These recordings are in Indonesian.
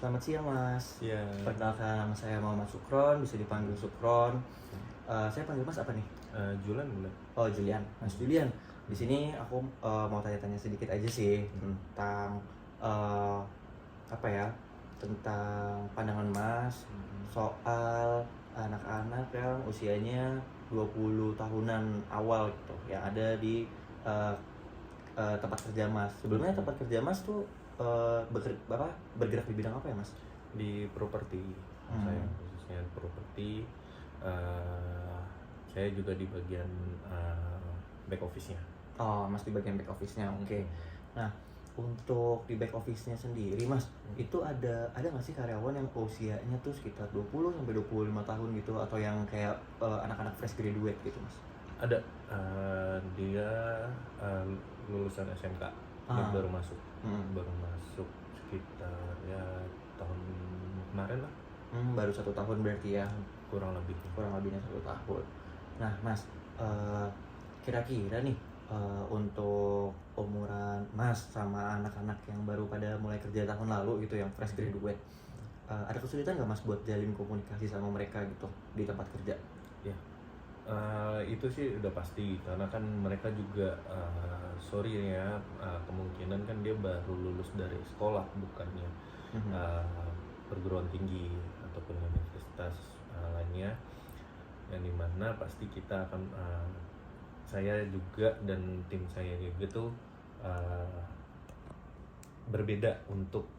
Selamat siang Mas. Iya. Perkenalkan nama saya Muhammad Sukron, bisa dipanggil Sukron. Saya panggil Mas apa nih? Julan bulan. Oh Julian, Mas Julian. Di sini aku mau tanya-tanya sedikit aja sih tentang eh, apa ya? Tentang pandangan Mas soal anak-anak yang usianya 20 tahunan awal gitu, yang ada di eh, tempat kerja Mas. Sebelumnya tempat kerja Mas tuh bergerak di bidang apa ya Mas? Di properti. Saya khususnya properti. Saya juga di bagian back office-nya. Oh, Mas di bagian back office-nya. Oke. Nah, untuk di back office-nya sendiri, Mas, itu ada nggak sih karyawan yang usianya tuh sekitar 20 sampai 25 tahun gitu, atau yang kayak anak-anak fresh graduate gitu, Mas? Ada. Dia lulusan SMK. Dia baru masuk. Baru masuk sekitar ya tahun kemarin lah. Baru 1 tahun berarti ya? Kurang lebihnya 1 tahun. Nah, Mas, kira-kira nih untuk umuran Mas sama anak-anak yang baru pada mulai kerja tahun lalu gitu, yang fresh graduate, ada kesulitan nggak Mas buat jalin komunikasi sama mereka gitu di tempat kerja? Ya. Itu sih udah pasti, karena kan mereka juga sorry ya, kemungkinan kan dia baru lulus dari sekolah, bukannya perguruan tinggi ataupun universitas lainnya, yang dimana pasti kita akan saya juga dan tim saya juga tuh berbeda untuk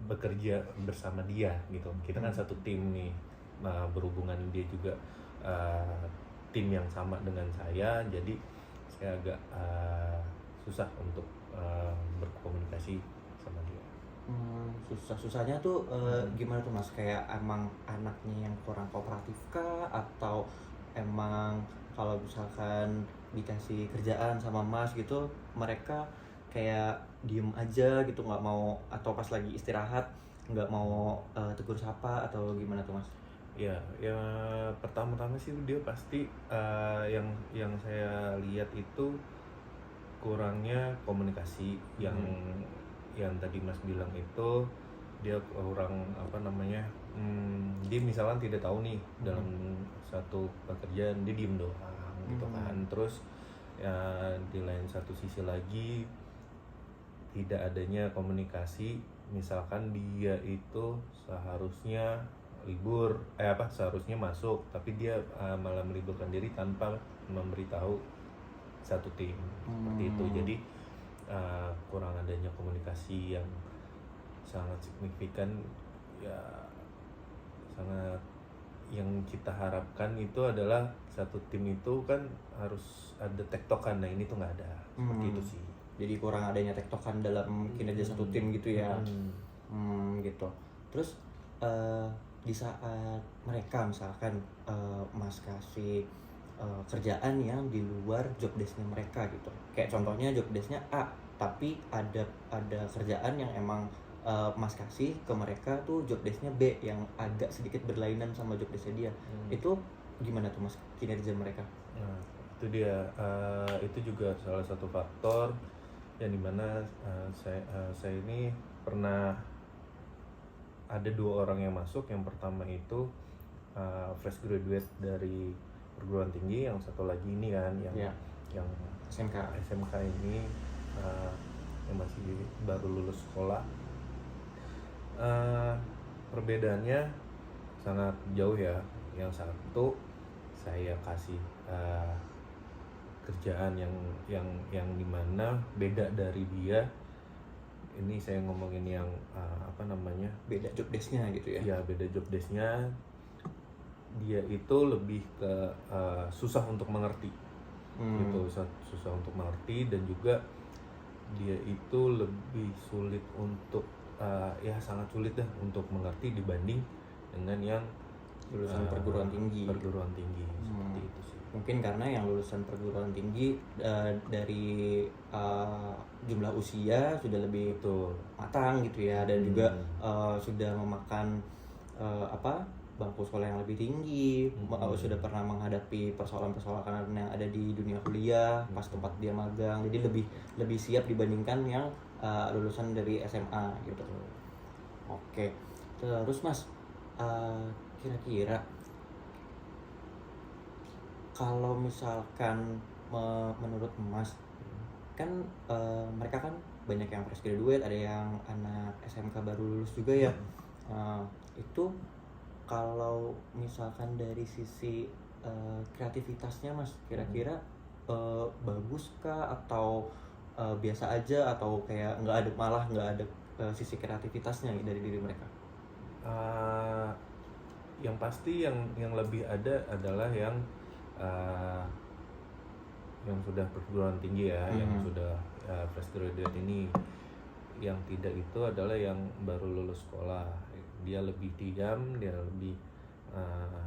bekerja bersama dia gitu. Kita kan satu tim nih, berhubungan dia juga tim yang sama dengan saya, jadi saya agak susah untuk berkomunikasi sama dia. Susahnya tuh gimana tuh Mas? Kayak emang anaknya yang kurang kooperatif kah? Atau emang kalau misalkan dikasih kerjaan sama Mas gitu, mereka kayak diem aja gitu, nggak mau, atau pas lagi istirahat nggak mau tegur sapa, atau gimana tuh Mas? Ya pertama-tama sih dia pasti yang saya lihat itu kurangnya komunikasi. Yang tadi Mas bilang itu, dia kurang dia misalkan tidak tahu nih dalam satu pekerjaan, dia diem doang gitu kan. Terus ya di lain satu sisi lagi tidak adanya komunikasi, misalkan dia itu seharusnya seharusnya masuk, tapi dia malah meliburkan diri tanpa memberitahu satu tim, seperti itu. Jadi kurang adanya komunikasi yang sangat signifikan ya. Sangat, yang kita harapkan itu adalah satu tim itu kan harus ada tektokan, nah ini tuh nggak ada, seperti itu sih. Jadi kurang adanya tektokan dalam kinerja satu tim gitu ya. Gitu. Terus di saat mereka misalkan Mas kasih kerjaan yang di luar job desk-nya mereka gitu, kayak contohnya job desk-nya A, tapi ada kerjaan yang emang Mas kasih ke mereka tuh job desk-nya B yang agak sedikit berlainan sama job desk-nya dia, itu gimana tuh Mas kinerja mereka? Nah, itu dia, itu juga salah satu faktor yang dimana saya ini pernah ada 2 orang yang masuk. Yang pertama itu fresh graduate dari perguruan tinggi, yang satu lagi ini kan yang SMK ini, yang masih baru lulus sekolah. Perbedaannya sangat jauh ya. Yang satu saya kasih kerjaan yang dimana beda dari dia. Ini saya ngomongin yang beda job desk-nya gitu ya? Ya, beda job desk-nya. Dia itu lebih ke susah untuk mengerti gitu, susah untuk mengerti, dan juga dia itu lebih sulit untuk sangat sulit dah untuk mengerti dibanding dengan yang lulusan perguruan tinggi. Seperti itu sih. Mungkin karena yang lulusan perguruan tinggi dari jumlah usia sudah lebih matang gitu ya, dan juga sudah memakan bangku sekolah yang lebih tinggi, sudah pernah menghadapi persoalan-persoalan yang ada di dunia kuliah pas tempat dia magang, jadi lebih siap dibandingkan yang lulusan dari SMA gitu. Oke, terus Mas, kira-kira kalau misalkan menurut Mas kan mereka kan banyak yang fresh graduate, ada yang anak SMK baru lulus juga ya. Eh, itu kalau misalkan dari sisi kreativitasnya Mas, kira-kira bagus kah atau biasa aja atau kayak nggak ada, malah nggak ada sisi kreativitasnya dari diri mereka? Uh, yang pasti yang lebih ada adalah uh, yang sudah perguruan tinggi ya, yang sudah fresh graduate ini. Yang tidak itu adalah yang baru lulus sekolah. Dia lebih diam, dia lebih uh,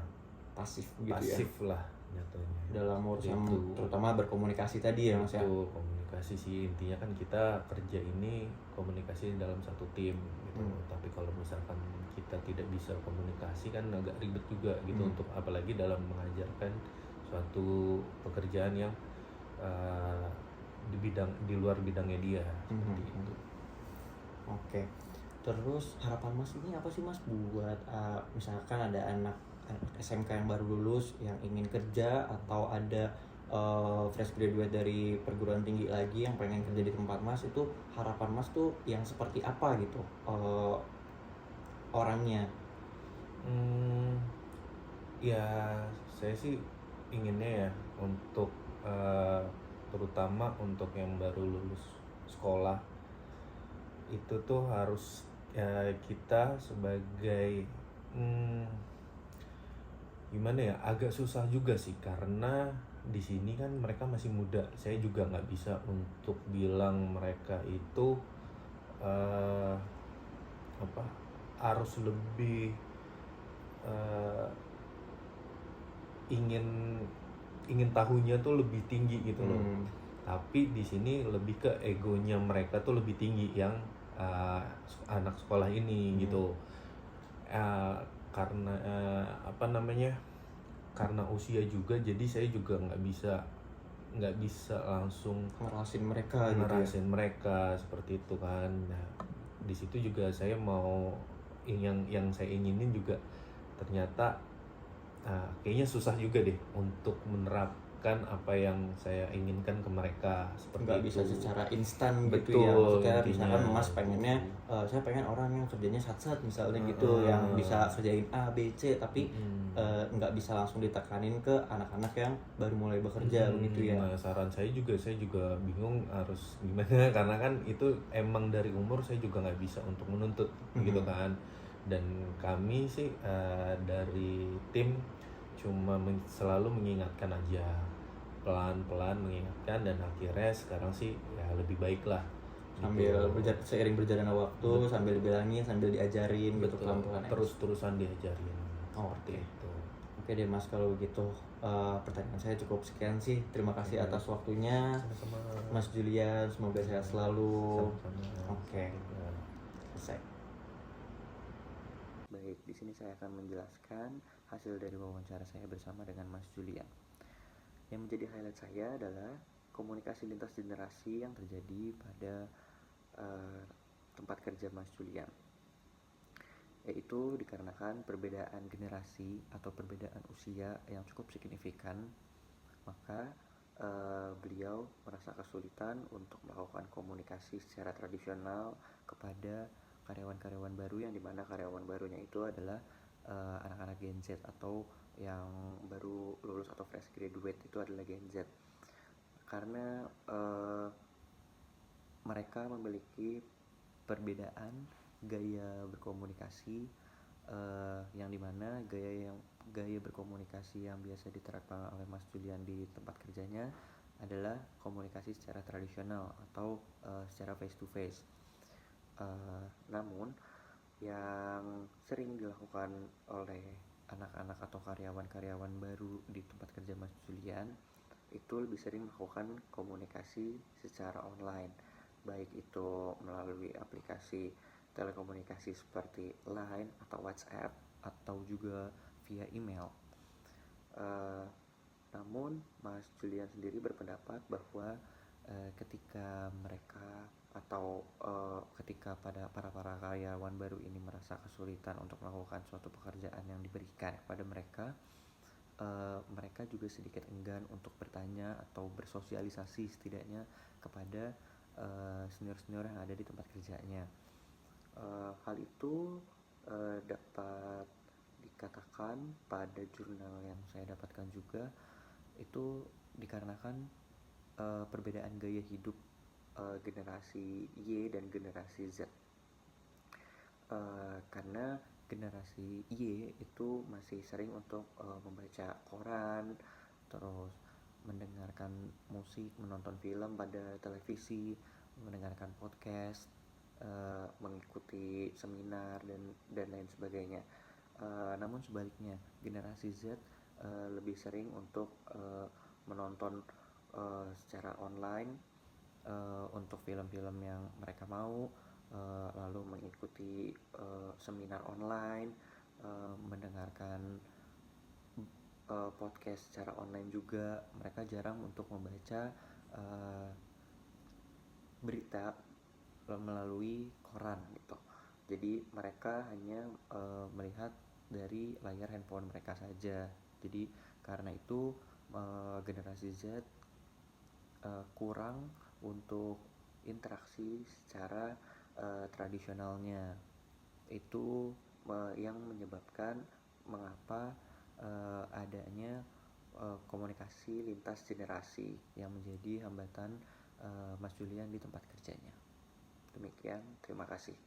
Pasif gitu pasif ya lah jatuhnya. dalam urusan Itu terutama berkomunikasi tadi ya Mas ya. itu komunikasi sih intinya, kan kita kerja ini komunikasi dalam satu tim gitu. Tapi kalau misalkan kita tidak bisa komunikasi kan agak ribet juga gitu, untuk apalagi dalam mengajarkan suatu pekerjaan yang di luar bidangnya dia seperti itu. Oke. Terus harapan Mas ini apa sih Mas buat misalkan ada anak SMK yang baru lulus yang ingin kerja, atau ada fresh graduate dari perguruan tinggi lagi yang pengen kerja di tempat Mas, itu harapan Mas tuh yang seperti apa gitu orangnya? Ya saya sih inginnya ya untuk terutama untuk yang baru lulus sekolah itu tuh harus kita sebagai gimana ya, agak susah juga sih karena di sini kan mereka masih muda. Saya juga nggak bisa untuk bilang mereka itu apa harus lebih ingin tahunya tuh lebih tinggi gitu loh. Tapi di sini lebih ke egonya mereka tuh lebih tinggi yang anak sekolah ini gitu. Karena apa namanya, karena usia juga, jadi saya juga nggak bisa langsung Ngerasin mereka gitu ya. mereka seperti itu kan. Nah, di situ juga saya mau yang saya inginin juga ternyata kayaknya susah juga deh untuk menerapkan apa yang saya inginkan ke mereka seperti Nggak itu. bisa secara instan gitu Betul, ya, maksudnya intinya misalkan Mas gitu. pengennya saya pengen orang yang kerjanya sat-sat misalnya gitu, yang bisa kerjain A, B, C, tapi nggak bisa langsung ditekanin ke anak-anak yang baru mulai bekerja begitu ya. Nah, saran saya juga bingung harus gimana karena kan itu emang dari umur saya juga nggak bisa untuk menuntut gitu kan. Dan kami sih dari tim cuma selalu mengingatkan aja, pelan-pelan mengingatkan, dan akhirnya sekarang sih ya lebih baik lah Sambil gitu. seiring berjalannya waktu, sambil dibilangin, sambil diajarin gitu Betul, pelan-pelan ya. terus-terusan diajarin seperti Oke. itu. Oke deh Mas, kalau begitu pertanyaan saya cukup sekian sih. Terima kasih atas waktunya Sama-sama. Mas Julian, semoga sehat selalu. Sama-sama. Oke, Ya. selesai. Baik, di sini saya akan menjelaskan hasil dari wawancara saya bersama dengan Mas Julian. Yang menjadi highlight saya adalah komunikasi lintas generasi yang terjadi pada tempat kerja Mas Julian, yaitu dikarenakan perbedaan generasi atau perbedaan usia yang cukup signifikan, maka beliau merasa kesulitan untuk melakukan komunikasi secara tradisional kepada karyawan-karyawan baru, yang dimana karyawan barunya itu adalah anak-anak Gen Z atau yang baru lulus atau fresh graduate itu adalah Gen Z, karena mereka memiliki perbedaan gaya berkomunikasi, yang dimana gaya berkomunikasi yang biasa diterapkan oleh Mas Julian di tempat kerjanya adalah komunikasi secara tradisional atau secara face to face. Namun yang sering dilakukan oleh anak-anak atau karyawan-karyawan baru di tempat kerja Mas Julian itu lebih sering melakukan komunikasi secara online, baik itu melalui aplikasi telekomunikasi seperti Line atau WhatsApp, atau juga via email. Namun Mas Julian sendiri berpendapat bahwa ketika mereka atau ketika para karyawan baru ini merasa kesulitan untuk melakukan suatu pekerjaan yang diberikan kepada mereka, mereka juga sedikit enggan untuk bertanya atau bersosialisasi setidaknya kepada senior-senior yang ada di tempat kerjanya. Hal itu dapat dikatakan pada jurnal yang saya dapatkan juga, itu dikarenakan perbedaan gaya hidup generasi Y dan generasi Z. Karena generasi Y itu masih sering untuk membaca koran, terus mendengarkan musik, menonton film pada televisi, mendengarkan podcast, mengikuti seminar dan lain sebagainya. Namun sebaliknya, generasi Z lebih sering untuk menonton secara online untuk film-film yang mereka mau, lalu mengikuti seminar online, mendengarkan podcast secara online juga. Mereka jarang untuk membaca berita melalui koran gitu. Jadi mereka hanya melihat dari layar handphone mereka saja. Jadi karena itu generasi Z kurang untuk interaksi secara tradisionalnya. Itu yang menyebabkan mengapa adanya komunikasi lintas generasi yang menjadi hambatan Mas Julian di tempat kerjanya. Demikian, terima kasih.